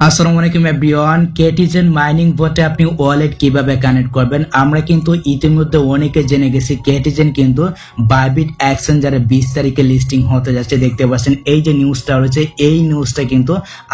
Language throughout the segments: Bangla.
আসসালামু আলাইকুম এভরিওয়ান, কেটিজেন মাইনিং বোটে আপনি ওয়ালেট কিভাবে কানেক্ট করবেন। আমরা কিন্তু ইতিমধ্যে অনেকে জেনে গেছি কেটিজেন কিন্তু বাইবিট এক্সচেঞ্জারে 20 তারিখে লিস্টিং হতে যাচ্ছে। দেখতে পাচ্ছেন এই যে নিউজটা রয়েছে, এই নিউজটা কিন্তু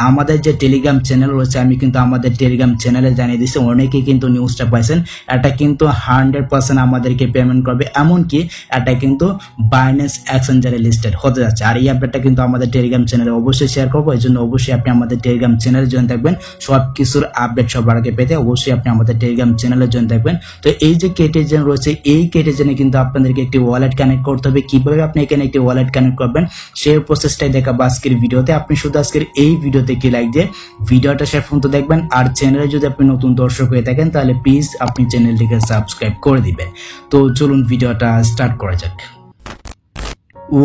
আমাদের যে টেলিগ্রাম চ্যানেল রয়েছে, আমি কিন্তু আমাদের টেলিগ্রাম চ্যানেলে জানিয়ে দিচ্ছি। অনেকে কিন্তু নিউজটা পাইছেন। এটা কিন্তু 100% আমাদেরকে পেমেন্ট করবে, এমনকি এটা কিন্তু বাইন্যান্স এক্সচেঞ্জারে লিস্টেড হতে যাচ্ছে। আর এই আপডেটটা কিন্তু আমাদের টেলিগ্রাম চ্যানেলে অবশ্যই শেয়ার করবো। এই জন্য অবশ্যই আপনি আমাদের টেলিগ্রাম চ্যানেলে জয়েন থাকবেন। সবকিছুর আপডেট সবার আগে পেতে অবশ্যই আপনি আমাদের টেলিগ্রাম চ্যানেলে জয়েন থাকবেন। তো এই যে কেটিজেন রয়েছে, এই কেটিজেনে কিন্তু আপনাদেরকে একটি ওয়ালেট কানেক্ট করতে হবে। কিভাবে আপনি এখানে একটি ওয়ালেট কানেক্ট করবেন সেই প্রসেসটাই দেখাবো আজকের ভিডিওতে। আপনি শুধু আজকের এই ভিডিওতে কি লাইক দিয়ে ভিডিওটা শেষ পর্যন্ত দেখবেন। আর চ্যানেলে যদি আপনি নতুন দর্শক হয়ে থাকেন তাহলে প্লিজ আপনি চ্যানেলটিকে সাবস্ক্রাইব করে দিবেন। তো চলুন ভিডিওটা স্টার্ট করা যাক।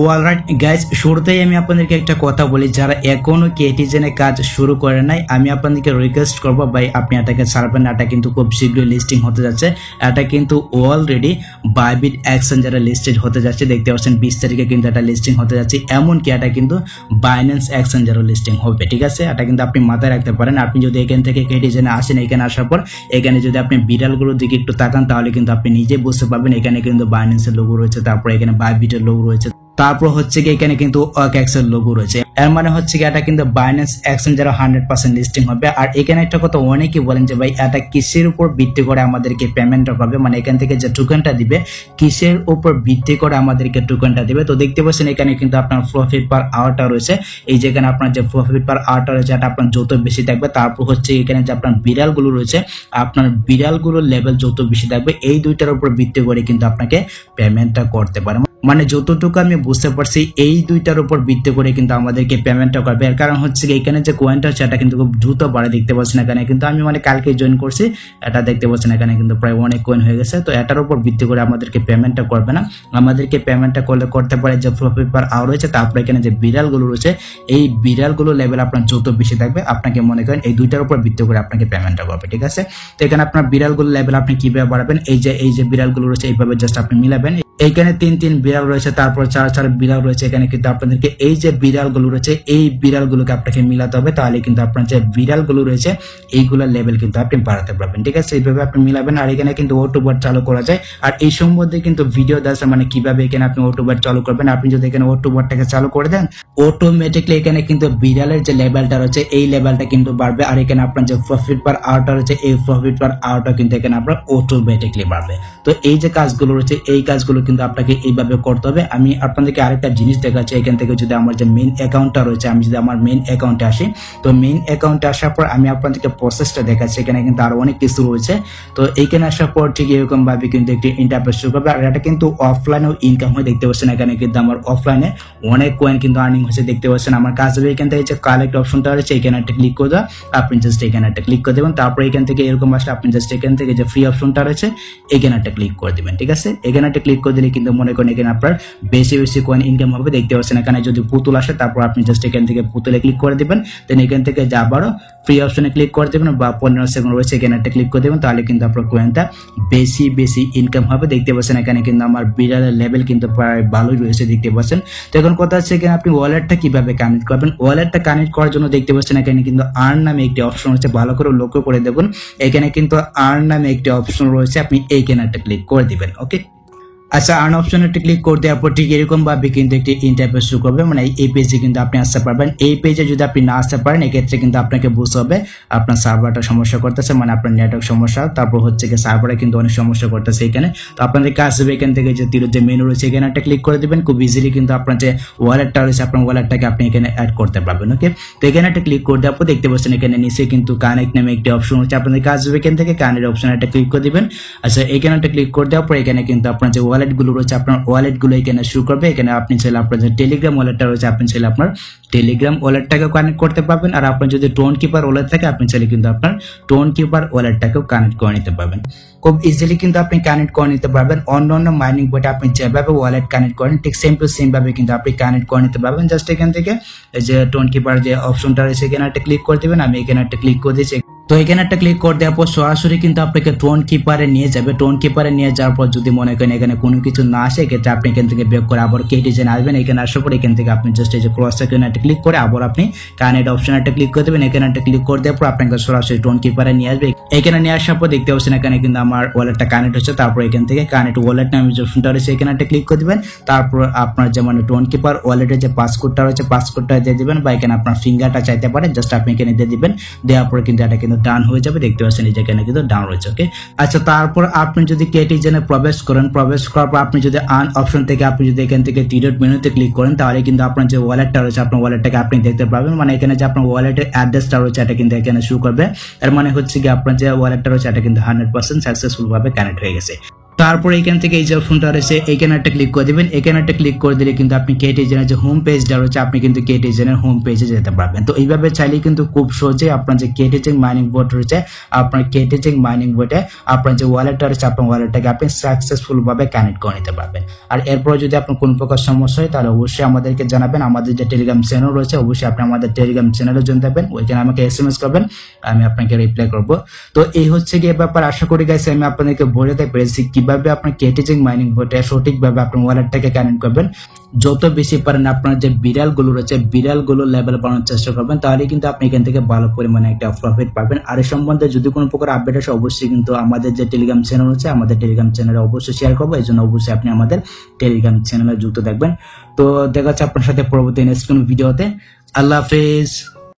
অলরাইট গাইজ, শুরুতেই আমি আপনাদেরকে একটা কথা বলি, যারা এখনো কেটিজেনে কাজ শুরু করে নাই আমি আপনাদেরকে রিকোয়েস্ট করবো ভাই আপনি এটাকে ছাড়বেন না। এটা কিন্তু খুব শীঘ্রই লিস্টিং হতে যাচ্ছে। এটা কিন্তু অলরেডি বাইবিট এক্সচেঞ্জারে লিস্টেড হতে যাচ্ছে। দেখতে পাচ্ছেন 20 তারিখে কিন্তু এটা লিস্টিং হতে যাচ্ছে। এমনকি এটা কিন্তু বাইন্যান্স এক্সচেঞ্জারও লিস্টিং হবে, ঠিক আছে। এটা কিন্তু আপনি মাথায় রাখতে পারেন। আপনি যদি এখান থেকে কেটিজেনে আসেন, এখানে আসার পর এখানে যদি আপনি বিড়ালগুলোর দিকে একটু তাকান তাহলে কিন্তু আপনি নিজে বুঝতে পারবেন এখানে কিন্তু বাইন্যান্সের লোগো রয়েছে, তারপর এখানে বাইবিটের লোগো রয়েছে, তারপর হচ্ছে কি এখানে কিন্তু ওকেক্সের লোগো রয়েছে। এর মানে হচ্ছে কি এটা কিন্তু বাইন্যান্স এক্সচেঞ্জারে 100% লিস্টিং হবে। আর এখানে একটা কথা অনেকেই বলেন যে ভাই এটা কিসের উপর ভিত্তি করে আমাদেরকে পেমেন্টটা করবে, মানে এখান থেকে যে টোকেনটা দিবে কিসের উপর ভিত্তি করে আমাদেরকে টোকেনটা দিবে। তো দেখতে পাচ্ছেন এখানে কিন্তু আপনার প্রফিট পার আওয়ারটা রয়েছে। এই যেখানে আপনার যে প্রফিট পার আওয়ারটা রয়েছে এটা আপনার যত বেশি থাকবে, তারপর হচ্ছে এখানে যে আপনার বিড়ালগুলো রয়েছে, আপনার বিড়ালগুলোর লেভেল যত বেশি থাকবে, এই দুইটার উপর ভিত্তি করে কিন্তু আপনাকে পেমেন্টটা করতে পারে। মানে যতটুকু আমি বুঝতে পারছি এই দুইটার উপর ভিত্তি করে কিন্তু আমাদেরকে পেমেন্টটা করবে। এর কারণ হচ্ছে এখানে যে কয়েনটা হচ্ছে এটা কিন্তু খুব দ্রুত বাড়ে। দেখতে পাচ্ছেন এখানে কিন্তু আমি মানে কালকে জয়েন করছি, এটা দেখতে পাচ্ছেন এখানে কিন্তু প্রায় অনেক কয়েন হয়ে গেছে। তো এটার উপর ভিত্তি করে আমাদেরকে পেমেন্টটা করবে না, আমাদেরকে পেমেন্টটা করতে পারে যে প্রফিট পার আওয়ার রয়েছে, তারপরে এখানে যে বিড়ালগুলো রয়েছে এই বিড়ালগুলো লেভেল আপনার যত বেশি থাকবে আপনাকে মনে করেন এই দুইটার উপর ভিত্তি করে আপনাকে পেমেন্টটা করবে, ঠিক আছে। তো এখানে আপনার বিড়ালগুলো লেভেল আপনি কিভাবে বাড়াবেন, এই যে বিড়ালগুলো রয়েছে এইভাবে জাস্ট আপনি মিলাবেন। এইখানে 3 বিড়াল রয়েছে, তারপর 4 বিড়াল রয়েছে। এখানে কিন্তু আপনাদেরকে এই যে বিড়ালগুলো রয়েছে এই বিড়ালগুলোকে আপনাকে মিলাতে হবে, তাহলে কিন্তু আপনার যে বিড়ালগুলো রয়েছে এইগুলোর লেভেল কিন্তু আপনি বাড়াতে পারবেন, ঠিক আছে। এইভাবে আপনি মিলাবেন। আর এখানে কিন্তু অটোবট চালু করা যায়। আর এই সম্বন্ধে কিন্তু ভিডিও দেওয়া আছে, মানে কিভাবে এখানে আপনি অটোবট চালু করবেন। আপনি যদি এখানে অটোবটটাকে চালু করে দেন অটোমেটিকলি এখানে কিন্তু বিড়ালের যে লেভেলটা রয়েছে এই লেভেলটা কিন্তু বাড়বে। আর এখানে আপনার যে প্রফিট পার আওয়ারটা রয়েছে এই প্রফিট পার আওয়ারটা কিন্তু এখানে আপনার অটোমেটিকলি বাড়বে। তো এই যে কাজগুলো রয়েছে এই কাজগুলো কিন্তু আপনাকে এইভাবে করতে হবে। আমি আপনাদেরকে আরেকটা জিনিস দেখাচ্ছি। এখান থেকে যদি আমার যে মেইন অ্যাকাউন্টটা রয়েছে, আমি যদি আমার মেইন অ্যাকাউন্টে আসি, তো মেইন অ্যাকাউন্টে আসার পর আমি আপনাদেরকে প্রসেসটা দেখাচ্ছি। এখানে কিন্তু আরো অনেক কিছু রয়েছে। তো এইখানে আসার পর ঠিক এরকম ভাবে কিন্তু একটি ইন্টারফেস শুরু করবে। আর এটা কিন্তু অফলাইনেও ইনকাম হয়। দেখতে পাচ্ছেন এখানে কিন্তু আমার অফলাইনে অনেক কয়েন কিন্তু আর্নিং হয়েছে। দেখতে পাচ্ছেন আমার কাজ হবে এখান থেকে যে কালেক্ট অপশনটা রয়েছে এখানে একটা ক্লিক করে দেওয়া, আপনি জাস্ট এখানে একটা ক্লিক করে দেবেন। তারপর এখান থেকে এরকম আসলে আপনি জাস্ট এখান থেকে যে ফ্রি অপশনটা রয়েছে এখানে একটা ক্লিক করে দিবেন, ঠিক আছে। এখানে একটা ক্লিক করে দিলে কিন্তু মনে করেন এখানে আপনার বেশি কয়েন ইনকাম হবে। দেখতে পাচ্ছেন এখানে যদি পুতুল আসে তারপর আপনি জাস্ট এখান থেকে পুতুলে ক্লিক করে দিবেন। দেন এখান থেকে যা আবারও ফ্রি অপশনে ক্লিক করে দেবেন বা 15 সেকেন্ড রয়েছে এখানে একটা ক্লিক করে দেবেন, তাহলে কিন্তু আপনার কয়েনটা বেশি ইনকাম হবে। দেখতে পাচ্ছেন এখানে কিন্তু আমার বিড়ালের লেভেল কিন্তু প্রায় ভালোই রয়েছে, দেখতে পাচ্ছেন। তো এখন কথা হচ্ছে এখানে আপনি ওয়ালেটটা কিভাবে কানেক্ট করবেন। ওয়ালেটটা কানেক্ট করার জন্য দেখতে পাচ্ছেন এখানে কিন্তু আর্ন নামে একটি অপশন রয়েছে, ভালো করে লক্ষ্য করে দেখুন। এখানে কিন্তু আর্ন নামে একটি অপশন রয়েছে, আপনি এইখানে একটা ক্লিক করে দিবেন, ওকে। আচ্ছা, আর্ন অপশনে একটা ক্লিক করে দেওয়ার পর ঠিক এরকম ভাবে কিন্তু একটি ইন্টারফেস শুরু করবে, মানে এই পেজে কিন্তু আপনি আসতে পারবেন। এই পেজে যদি আপনি না আসতে পারেন এক্ষেত্রে কিন্তু আপনাকে বুঝতে হবে আপনার সার্ভারটা সমস্যা করতেছে, মানে আপনার নেটওয়ার্ক সমস্যা, তারপর হচ্ছে কি সার্ভারে কিন্তু অনেক সমস্যা করতেছে এখানে। তো আপনাদের কাজ হবে এখান থেকে যে তীরের যে মেনু রয়েছে এখানে একটা ক্লিক করে দিবেন। খুব ইজিলি কিন্তু আপনার যে ওয়ালেটটা রয়েছে আপনার ওয়ালেটটাকে আপনি এখানে অ্যাড করতে পারবেন, ওকে। তো এখানে একটা ক্লিক করে দেওয়ার পর দেখতে পাচ্ছেন এখানে নিচে কিন্তু কানেক্ট নামে একটি অপশন রয়েছে। আপনাদের কাজ হবে এখান থেকে কানেক্ট অপশনে একটা ক্লিক করে দিবেন। আচ্ছা, এখানে একটা ক্লিক করে দেওয়ার পর এখানে কিন্তু আপনার যে ওয়ালেটগুলো রয়েছে আপনার ওয়ালেটগুলো এখানে শুরু করবে। এখানে আপনি চাইলে আপনার যে টেলিগ্রাম ওয়ালেটটা রয়েছে আপনি চাইলে আপনার টেলিগ্রাম ওয়ালেটটাকেও কানেক্ট করতে পারবেন। আর আপনার যদি টোন কিপার ওয়ালেট থাকে আপনি চাইলে কিন্তু আপনার টোন কিপার ওয়ালেটটাকেও কানেক্ট করে নিতে পারবেন। খুব ইজিলি কিন্তু আপনি কানেক্ট করে নিতে পারবেন। অন্য মাইনিং বটে আপনি যেভাবে ওয়ালেট কানেক্ট করেন ঠিক সেম টু সেম ভাবে কিন্তু আপনি কানেক্ট করে নিতে পারবেন। জাস্ট এখান থেকে যে টোন কিপার যে অপশনটা রয়েছে এখানে একটা ক্লিক করে দিবেন। আমি এখানে একটা ক্লিক করে দিয়েছি। তো এখানে একটা ক্লিক করে দেওয়ার পর সরাসরি কিন্তু আপনাকে টোন কিপারে নিয়ে যাবে। টোন কিপারে নিয়ে যাওয়ার পর যদি মনে করেন এখানে কোনো কিছু না আসে, এক্ষেত্রে আপনি এখান থেকে বেক করে আবার কেটিজেন আসবেন। এখানে আসার পর এখান থেকে আপনি জাস্ট এই যে ক্রস আইকনে একটা ক্লিক করে আবার আপনি কানেক্ট অপশন একটা ক্লিক করে দেবেন। এখানে একটা ক্লিক করে দেওয়ার পর আপনাকে সরাসরি টোন কিপারে নিয়ে আসবে। এখানে নিয়ে আসার পর দেখতে পাচ্ছেন এখানে কিন্তু আমার ওয়ালেটটা কানেক্ট হচ্ছে। তারপর এখান থেকে কানেক্ট ওয়ালেট নামে যে অপশনটা রয়েছে এখানে একটা ক্লিক করে দিবেন। তারপর আপনার যে মানে টোন কিপার ওয়ালেটের যে পাসকোডটা রয়েছে পাসকোডটা দিয়ে দিবেন, বা এখানে আপনার ফিঙ্গারটা চাইতে পারেন, জাস্ট আপনি এখানে দিয়ে দিবেন। দেওয়ার পরে কিন্তু এটা কিন্তু ডান হয়ে যাবে। দেখতে পাচ্ছেন এই যেখানে কিন্তু ডান রয়েছে। ওকে, আচ্ছা, তারপর আপনি যদি কেটিজেনে প্রবেশ করেন, প্রবেশ করার পর আপনি যদি আন অপশন থেকে আপনি যদি এখান থেকে ডিলিট মেনুতে ক্লিক করেন, তাহলে কিন্তু আপনার যে ওয়ালেটটা রয়েছে আপনার ওয়ালেটটাকে আপনি দেখতে পাবেন। মানে এখানে যে আপনার ওয়ালেটের অ্যাড্রেসটা রয়েছে এটা কিন্তু এখানে শো করবে। এর মানে হচ্ছে কি আপনার যে ওয়ালেটটা রয়েছে এটা কিন্তু 100% সাকসেসফুল ভাবে কানেক্ট হয়ে গেছে। তারপর এখান থেকে এই যে অপশনটা রয়েছে এখানে একটা ক্লিক করে দিবেন। এখানে একটা ক্লিক করে দিলে কিন্তু আপনি কেটিজেনের যে হোম পেজটা রয়েছে আপনি কিন্তু কেটিজেনের হোম পেজে যেতে পারবেন। তো এইভাবে চাইলে কিন্তু খুব সহজে আপনার যে কেটিজেন মাইনিং বোর্ড রয়েছে আপনার কেটিজেন মাইনিং বোর্ডে আপনার যে ওয়ালেটটা রয়েছে আপনার ওয়ালেটটাকে আপনি সাকসেসফুল ভাবে কানেক্ট করে নিতে পারবেন। আর এরপর যদি আপনার কোনো প্রকার সমস্যা হয় তাহলে অবশ্যই আমাদেরকে জানাবেন। আমাদের যে টেলিগ্রাম চ্যানেল রয়েছে অবশ্যই আপনি আমাদের টেলিগ্রাম চ্যানেলে জয়েন থাকবেন, ওইখানে আমাকে SMS করবেন, আমি আপনাকে রিপ্লাই করব। তো এই হচ্ছে গিয়ে ব্যাপার। আশা করি গাইস আমি আপনাদেরকে বলে পেরেছি কিভাবে আপনার কেটিজেন মাইনিং বোর্ডে সঠিকভাবে আপনার ওয়ালেটটাকে কানেক্ট করবেন। যত বেশি পারেন আপনার যে বিড়ালগুলো রয়েছে বিড়ালগুলো লেভেল বাড়ানোর চেষ্টা করবেন, তাহলে কিন্তু আপনি এখান থেকে ভালো পরিমাণে একটা প্রফিট পাবেন। আর এই সম্বন্ধে যদি কোনো প্রকার আপডেট আসে অবশ্যই কিন্তু আমাদের যে টেলিগ্রাম চ্যানেল রয়েছে আমাদের টেলিগ্রাম চ্যানেলে অবশ্যই শেয়ার করবো। এই জন্য অবশ্যই আপনি আমাদের টেলিগ্রাম চ্যানেলে যুক্ত থাকবেন। তো দেখা যাচ্ছে আপনার সাথে পরবর্তী নেক্সট কোন ভিডিওতে। আল্লাহ হাফেজ।